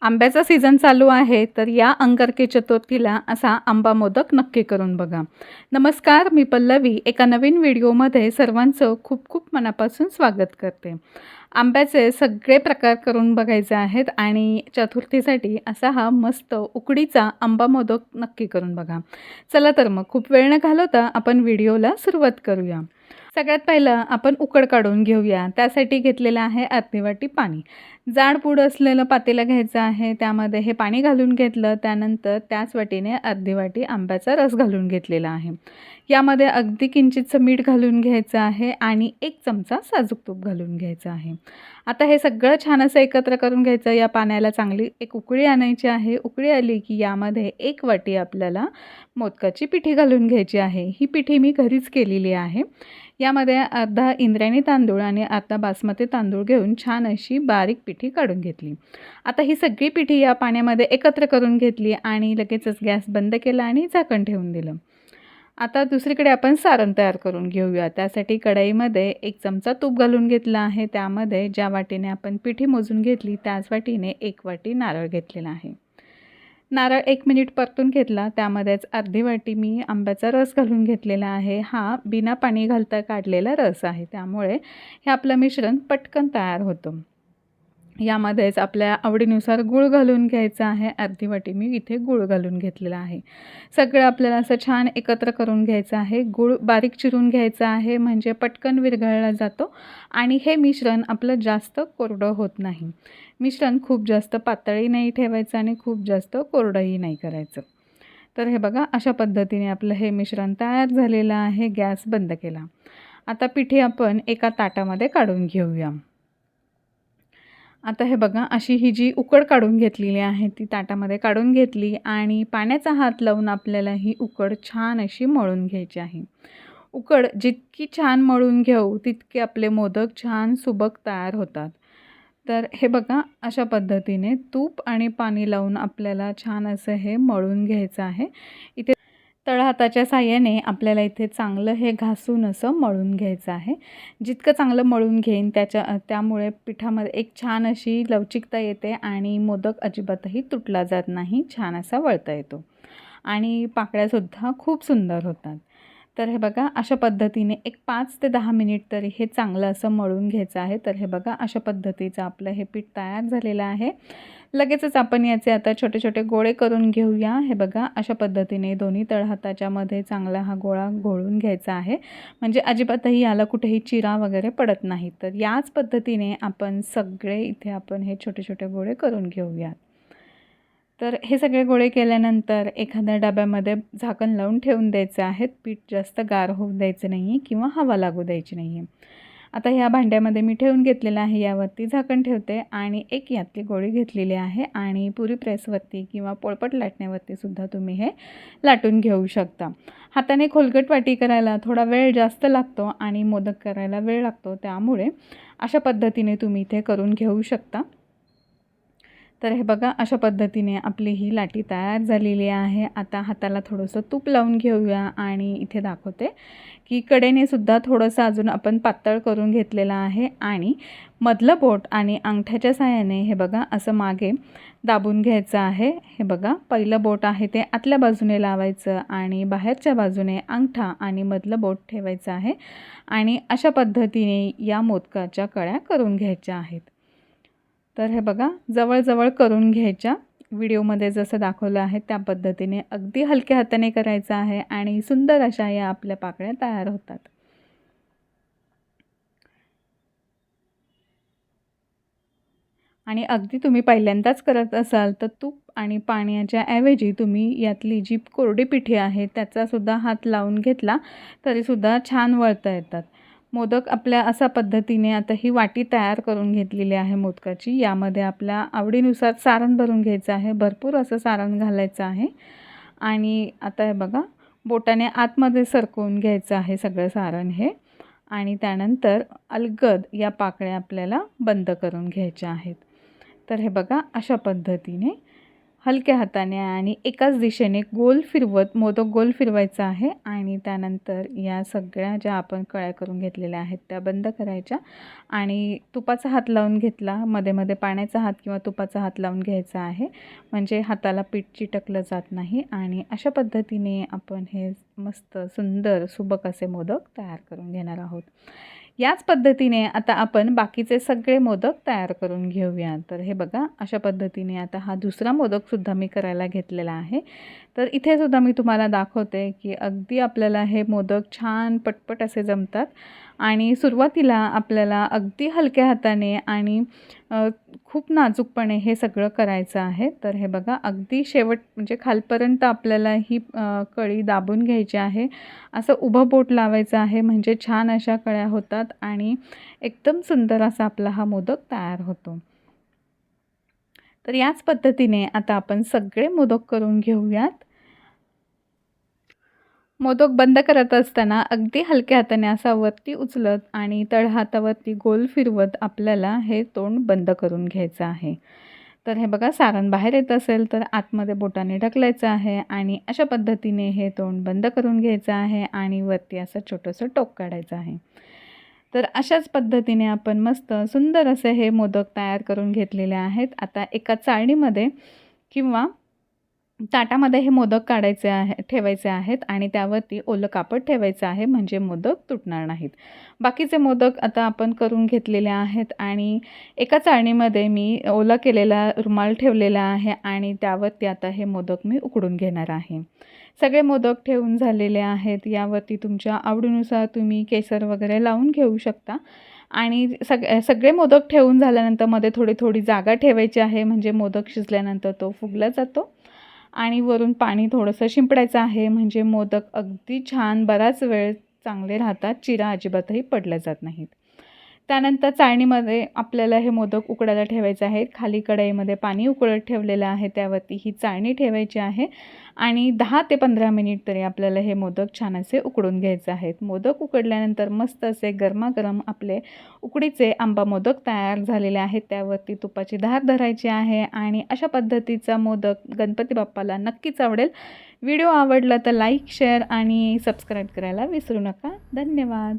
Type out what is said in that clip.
आंब्याचा सीझन चालू आहे, तर या अंगारकी चतुर्थीला असा आंबा मोदक नक्की करून बघा. नमस्कार, मी पल्लवी एका नवीन व्हिडिओमध्ये सर्वांचं खूप खूप मनापासून स्वागत करते. आंब्याचे सगळे प्रकार करून बघायचे आहेत आणि चतुर्थीसाठी असा हा मस्त उकडीचा आंबा मोदक नक्की करून बघा. चला तर मग खूप वेळ न घालवता आपण व्हिडिओला सुरुवात करूया. सगळ्यात पहिलं आपण उकड काढून घेऊया. त्यासाठी घेतलेलं आहे अर्धी वाटी पाणी. जाडबुड असलेलं पातेलं घ्यायचं आहे. त्यामध्ये हे पाणी घालून घेतलं. त्यानंतर त्याच वाटीने अर्धी वाटी आंब्याचा रस घालून घेतलेला आहे. यामध्ये अगदी किंचितसं मीठ घालून घ्यायचं आहे आणि 1 चमचा साजूक तूप घालून घ्यायचं आहे. आता हे सगळं छान असं एकत्र करून घ्यायचं. या पाण्याला चांगली एक उकळी आणायची आहे. उकळी आली की यामध्ये 1 वाटी आपल्याला मोदकाची पिठी घालून घ्यायची आहे. ही पिठी मी घरीच केलेली आहे. यामध्ये अर्धा इंद्रायणी तांदूळ आणि अर्धा बासमती तांदूळ घेऊन छान अशी बारीक पिठी काढून घेतली. आता ही सगळी पिठी या पाण्यामध्ये एकत्र करून घेतली आणि लगेचच गॅस बंद केला आणि झाकण ठेवून दिलं. आता दुसरीकडे आपण सारण तयार करून घेऊया. त्यासाठी कढईमध्ये 1 चमचा तूप घालून घेतला आहे. त्यामध्ये ज्या वाटीने आपण पिठी मोजून घेतली त्याच वाटीने 1 वाटी नारळ घेतलेला आहे. नारळ 1 मिनिट परतून घेतला. त्यामध्येच अर्धी वाटी मी आंब्याचा रस घालून घेतलेला आहे. हा बिना पाणी घालता काढलेला रस आहे. त्यामुळे हे आपलं मिश्रण पटकन तयार होतं. यामध्येच आपल्या आवडीनुसार गूळ घालून घ्यायचा आहे. अर्धी वाटी मी इथे गूळ घालून घेतलेला आहे. सगळं आपल्याला असं छान एकत्र करून घ्यायचं आहे. गूळ बारीक चिरून घ्यायचा आहे म्हणजे पटकन विरघळला जातो आणि हे मिश्रण आपलं जास्त कोरडं होत नाही. मिश्रण खूप जास्त पातळही नाही ठेवायचं आणि खूप जास्त कोरडंही नाही करायचं. तर हे बघा अशा पद्धतीने आपलं हे मिश्रण तयार झालेलं आहे. गॅस बंद केला. आता पिठी आपण एका ताटामध्ये काढून घेऊया. आता हे बघा अशी ही जी उकड काढून घेतलेली आहे ती ताटामध्ये काढून घेतली आणि पाण्याचा हात लावून आपल्याला ही उकड छान अशी मळून घ्यायची आहे. उकड जितकी छान मळून घेऊ तितके आपले मोदक छान सुबक तयार होतात. तर हे बघा अशा पद्धतीने तूप आणि पाणी लावून आपल्याला छान असं हे मळून घ्यायचं आहे. इथे तळहाताच्या साहाय्याने आपल्याला इथे चांगलं हे घासून असं मळून घ्यायचं आहे. जितकं चांगलं मळून घेईन त्यामुळे पिठामध्ये एक छान अशी लवचिकता येते आणि मोदक अजिबातही तुटला जात नाही. छान असा वळता येतो आणि पाकळ्यासुद्धा खूप सुंदर होतात. तर हे बघा अशा पद्धतीने एक 5 ते 10 मिनिट तरी हे चांगलं असं मळून घ्यायचं आहे. तर हे बघा अशा पद्धतीचं आपलं हे पीठ तयार झालेलं आहे. लगेचच आपण याचे आता छोटे छोटे गोळे करून घेऊया. हे बघा अशा पद्धतीने दोन्ही तळहाताच्या मध्ये चांगला हा गोळा घोळून घ्यायचा आहे म्हणजे अजिबातही याला कुठेही चिरा वगैरे पडत नाही. तर याच पद्धतीने आपण सगळे इथे आपण हे छोटे छोटे गोळे करून घेऊयात. तर हे सगळे गोळे केल्यानंतर एखाद्या डब्यामध्ये झाकण लावून ठेवून द्यायचं आहे. पीठ जास्त गार होऊ द्यायचं नाही आहे किंवा हवा लागू द्यायची नाही आहे. आता ह्या भांड्यामध्ये मी ठेवून घेतलेलं आहे. यावरती झाकण ठेवते आणि एक यातली गोळी घेतलेली आहे आणि पुरी प्रेसवरती किंवा पोळपट लाटण्यावरती सुद्धा तुम्ही हे लाटून घेऊ शकता. हाताने खोलगट वाटी करायला थोडा वेळ जास्त लागतो आणि मोदक करायला वेळ लागतो. त्यामुळे अशा पद्धतीने तुम्ही इथे करून घेऊ शकता. तर हे बघा अशा पद्धतीने आपली ही लाटी तयार झालेली आहे. आता हाताला थोडंसं तूप लावून घेऊया आणि इथे दाखवते की कडेने सुद्धा थोडंसं अजून आपण पातळ करून घेतलेलं आहे आणि मधलं बोट आणि अंगठ्याच्या साहाय्याने हे बघा असं मागे दाबून घ्यायचं आहे. हे बघा पहिलं बोट आहे ते आतल्या बाजूने लावायचं आणि बाहेरच्या बाजूने अंगठा आणि मधलं बोट ठेवायचं आहे आणि अशा पद्धतीने या मोदकाच्या कळ्या करून घ्यायच्या आहेत. तर हे बघा जवळजवळ करून घ्यायच्या. व्हिडिओमध्ये जसं दाखवलं आहे त्या पद्धतीने अगदी हलक्या हाताने करायचं आहे आणि सुंदर अशा या आपल्या पाकळ्या तयार होतात. आणि अगदी तुम्ही पहिल्यांदाच करत असाल तर तूप आणि पाण्याच्या ऐवजी तुम्ही यातली जी कोरडी पिठी आहे त्याचासुद्धा हात लावून घेतला तरीसुद्धा छान वळता येतात. मोदक आपल्या अशा पद्धतीने आता ही वाटी तयार करून घेतलेली आहे मोदकाची. यामध्ये आपल्या आवडीनुसार सारण भरून घ्यायचं आहे. भरपूर असं सारण घालायचं आहे आणि आता हे बघा बोटाने आतमध्ये सरकवून घ्यायचं आहे सगळं सारण हे आणि त्यानंतर अलगद या पाकळ्या आपल्याला बंद करून घ्यायच्या आहेत. तर हे बघा अशा पद्धतीने हलक्या हाताने आणि एकाच दिशेने गोल फिरवत मोदक गोल फिरवायचा आहे आणि त्यानंतर या सगळ्या ज्या आपण कळ्या करून घेतलेल्या आहेत त्या बंद करायच्या आणि तुपाचा हात लावून घेतला, मध्ये मध्ये पाण्याचा हात किंवा तुपाचा हात लावून घ्यायचा आहे, म्हणजे हाताला पीठ चिटकलं जात नाही. आणि अशा पद्धतीने आपण हे मस्त सुंदर सुबक असे मोदक तयार करून घेणार आहोत. याच पद्धतीने आता आपण बाकीचे सगळे मोदक तयार करून घेऊया. तर हे बघा, अशा पद्धतीने आता हा दुसरा मोदकसुद्धा मी करायला घेतलेला आहे. तर इथे सुद्धा मी तुम्हाला दाखवते की अगदी आपल्याला हे मोदक छान पटपट असे जमतात आणि सुरुवातीला आपल्याला अगदी हलक्या हाताने आणि खूप नाजूकपणे हे सगळं करायचं आहे. तर हे बघा, अगदी शेवट म्हणजे खालपर्यंत आपल्याला ही कळी दाबून घ्यायची आहे. असं उभं बोट लावायचं आहे, म्हणजे छान अशा कळ्या होतात आणि एकदम सुंदर असा आपला हा मोदक तयार होतो. तर याच पद्धतीने आता आपण सगळे मोदक करून घेऊयात. मोदक बंद करत असताना अगदी हलक्या हाताने असा वरती उचलत आणि तळहातावरती गोल फिरवत आपल्याला हे तोंड बंद करून घ्यायचं आहे. तर हे बघा, सारण बाहेर येत असेल तर आतमध्ये बोटाने ढकलायचं आहे आणि अशा पद्धतीने हे तोंड बंद करून घ्यायचं आहे आणि वरती असं छोटंसं टोक काढायचं आहे. तर अशाच पद्धतीने आपण मस्त सुंदर असे हे मोदक तयार करून घेतलेले आहेत. आता एका चाळणीमध्ये किंवा ताटामध्ये हे मोदक काढायचे आहे ठेवायचे आहेत आणि त्यावरती ओलं कापड ठेवायचं आहे, म्हणजे मोदक तुटणार नाहीत. बाकीचे मोदक आता आपण करून घेतलेले आहेत आणि एका चाळणीमध्ये मी ओला केलेला रुमाल ठेवलेला आहे आणि त्यावरती आता हे मोदक मी उकडून घेणार आहे. सगळे मोदक ठेवून झालेले आहेत. यावरती तुमच्या आवडीनुसार तुम्ही केसर वगैरे लावून घेऊ शकता आणि सगळे मोदक ठेवून झाल्यानंतर मध्ये थोडी थोडी जागा ठेवायची आहे, म्हणजे मोदक शिजल्यानंतर तो फुगला जातो. आणि वरून पाणी थोडंसं शिंपडायचं आहे, म्हणजे मोदक अगदी छान बराच वेळ चांगले राहतात, चिरा अजिबातही पडल्या जात नाहीत. त्यानंतर चाळणीमध्ये आपल्याला हे मोदक उकडायला ठेवायचे आहेत. खाली कढईमध्ये पाणी उकळत ठेवलेलं आहे, त्यावरती ही चाळणी ठेवायची आहे आणि 10 ते 15 मिनिट तरी आपल्याला हे मोदक छान असे उकडून घ्यायचे आहेत. मोदक उकडल्यानंतर मस्त असे गरमागरम आपले उकडीचे आंबा मोदक तयार झालेले आहेत. त्यावरती तुपाची धार धरायची आहे आणि अशा पद्धतीचा मोदक गणपती बाप्पाला नक्कीच आवडेल. व्हिडिओ आवडला तर लाईक, शेअर आणि सबस्क्राईब करायला विसरू नका. धन्यवाद.